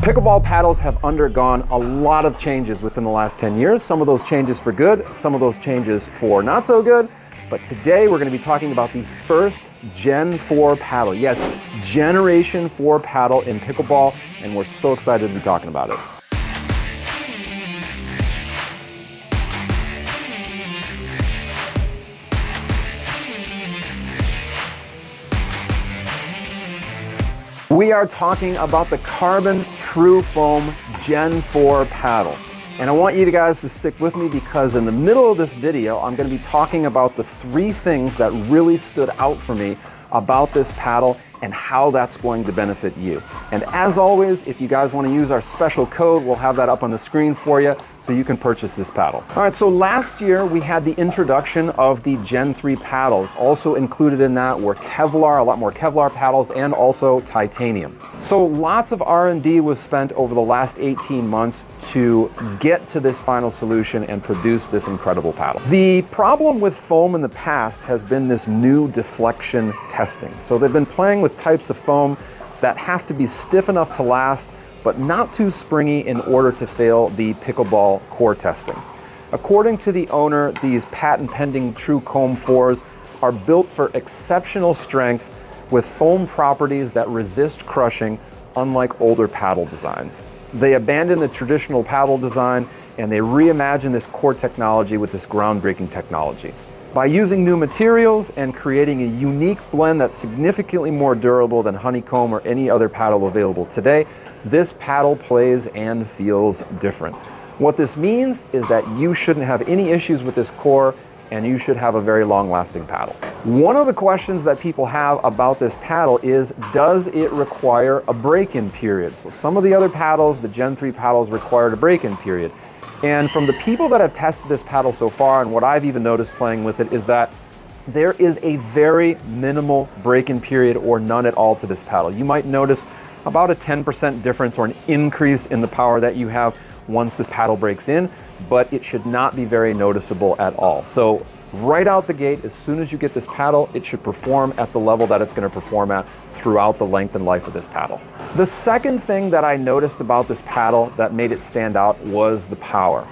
Pickleball paddles have undergone a lot of changes within the last 10 years. Some of those changes for good, some of those changes for not so good. But today we're going to be talking about the first Gen 4 paddle. Yes, Generation 4 paddle in pickleball, and we're so excited to be talking about it. We are talking about the Carbon TruFoam Gen 4 paddle. And I want you guys to stick with me because in the middle of this video, I'm going to be talking about the 3 things that really stood out for me about this paddle and how that's going to benefit you. And as always, if you guys want to use our special code, we'll have that up on the screen for you so you can purchase this paddle. All right, so last year we had the introduction of the Gen 3 paddles. Also included in that were Kevlar, a lot more Kevlar paddles, and also titanium. So lots of R&D was spent over the last 18 months to get to this final solution and produce this incredible paddle. The problem with foam in the past has been this new deflection testing. So they've been playing with types of foam that have to be stiff enough to last, but not too springy in order to fail the pickleball core testing. According to the owner, these patent-pending TruFoam 4s are built for exceptional strength with foam properties that resist crushing, unlike older paddle designs. They abandoned the traditional paddle design and they reimagined this core technology with this groundbreaking technology. By using new materials and creating a unique blend that's significantly more durable than honeycomb or any other paddle available today, this paddle plays and feels different. What this means is that you shouldn't have any issues with this core and you should have a very long-lasting paddle. One of the questions that people have about this paddle is, does it require a break-in period? So some of the other paddles, the Gen 3 paddles, required a break-in period. And from the people that have tested this paddle so far, and what I've even noticed playing with it, is that there is a very minimal break-in period or none at all to this paddle. You might notice about a 10% difference or an increase in the power that you have once this paddle breaks in, but it should not be very noticeable at all. So right out the gate, as soon as you get this paddle, it should perform at the level that it's going to perform at throughout the length and life of this paddle. The second thing that I noticed about this paddle that made it stand out was the power.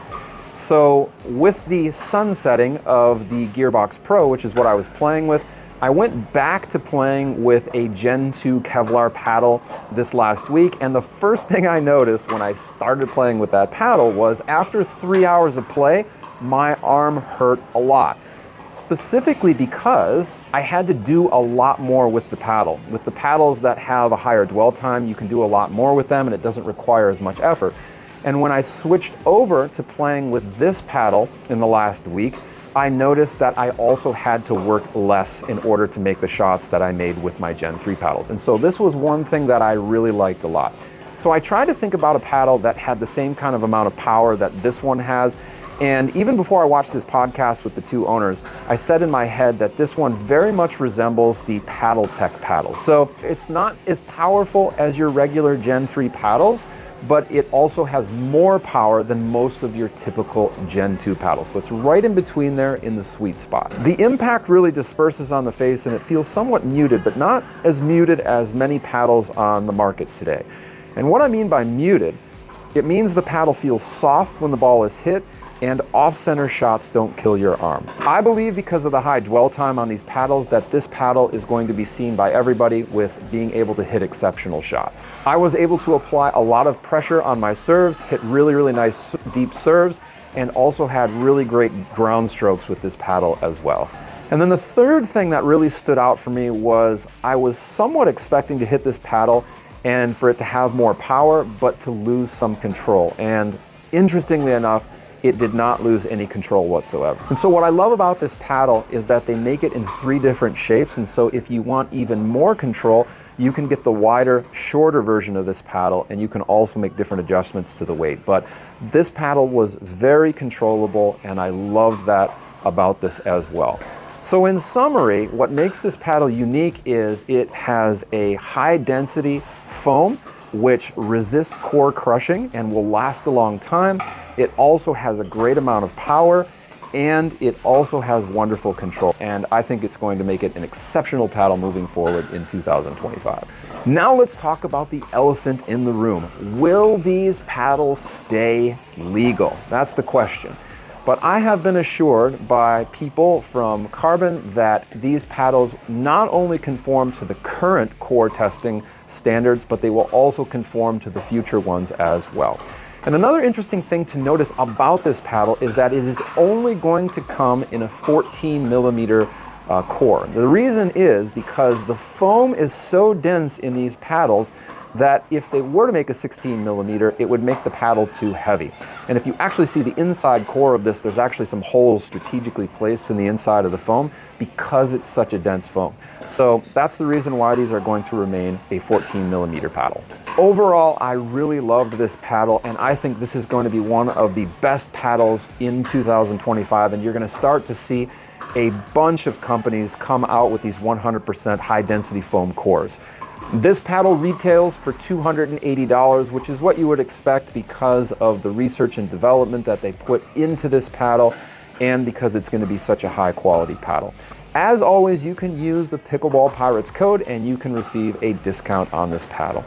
So with the sunsetting of the Gearbox Pro, which is what I was playing with, I went back to playing with a Gen 2 Kevlar paddle this last week, and the first thing I noticed when I started playing with that paddle was after 3 hours of play, my arm hurt a lot. Specifically because I had to do a lot more with the paddle. With the paddles that have a higher dwell time, you can do a lot more with them and it doesn't require as much effort. And when I switched over to playing with this paddle in the last week, I noticed that I also had to work less in order to make the shots that I made with my Gen 3 paddles. And so this was one thing that I really liked a lot. So I tried to think about a paddle that had the same kind of amount of power that this one has. And even before I watched this podcast with the 2 owners, I said in my head that this one very much resembles the PaddleTech paddle. So it's not as powerful as your regular Gen 3 paddles, but it also has more power than most of your typical Gen 2 paddles. So it's right in between there in the sweet spot. The impact really disperses on the face and it feels somewhat muted, but not as muted as many paddles on the market today. And what I mean by muted, it means the paddle feels soft when the ball is hit and off-center shots don't kill your arm. I believe because of the high dwell time on these paddles that this paddle is going to be seen by everybody with being able to hit exceptional shots. I was able to apply a lot of pressure on my serves, hit really, really nice deep serves, and also had really great ground strokes with this paddle as well. And then the third thing that really stood out for me was I was somewhat expecting to hit this paddle and for it to have more power, but to lose some control. And interestingly enough, it did not lose any control whatsoever. And so what I love about this paddle is that they make it in 3 different shapes. And so if you want even more control, you can get the wider, shorter version of this paddle, and you can also make different adjustments to the weight. But this paddle was very controllable, and I loved that about this as well. So in summary, what makes this paddle unique is it has a high density foam which resists core crushing and will last a long time. It also has a great amount of power and it also has wonderful control, and I think it's going to make it an exceptional paddle moving forward in 2025. Now let's talk about the elephant in the room. Will these paddles stay legal? That's the question. But I have been assured by people from Carbon that these paddles not only conform to the current core testing standards, but they will also conform to the future ones as well. And another interesting thing to notice about this paddle is that it is only going to come in a 14 millimeter core. The reason is because the foam is so dense in these paddles that if they were to make a 16 millimeter, it would make the paddle too heavy. And if you actually see the inside core of this, there's actually some holes strategically placed in the inside of the foam because it's such a dense foam. So that's the reason why these are going to remain a 14 millimeter paddle. Overall, I really loved this paddle, and I think this is going to be one of the best paddles in 2025, and you're going to start to see a bunch of companies come out with these 100% high density foam cores. This paddle retails for $280, which is what you would expect because of the research and development that they put into this paddle and because it's going to be such a high quality paddle. As always, you can use the Pickleball Pirates code and you can receive a discount on this paddle.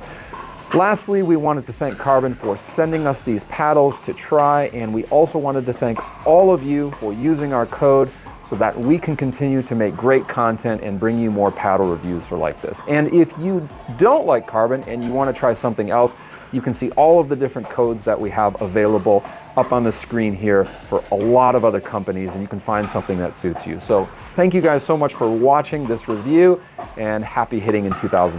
Lastly, we wanted to thank Carbon for sending us these paddles to try, and we also wanted to thank all of you for using our code so that we can continue to make great content and bring you more paddle reviews for like this. And if you don't like Carbon and you want to try something else, you can see all of the different codes that we have available up on the screen here for a lot of other companies, and you can find something that suits you. So thank you guys so much for watching this review, and happy hitting in 2020.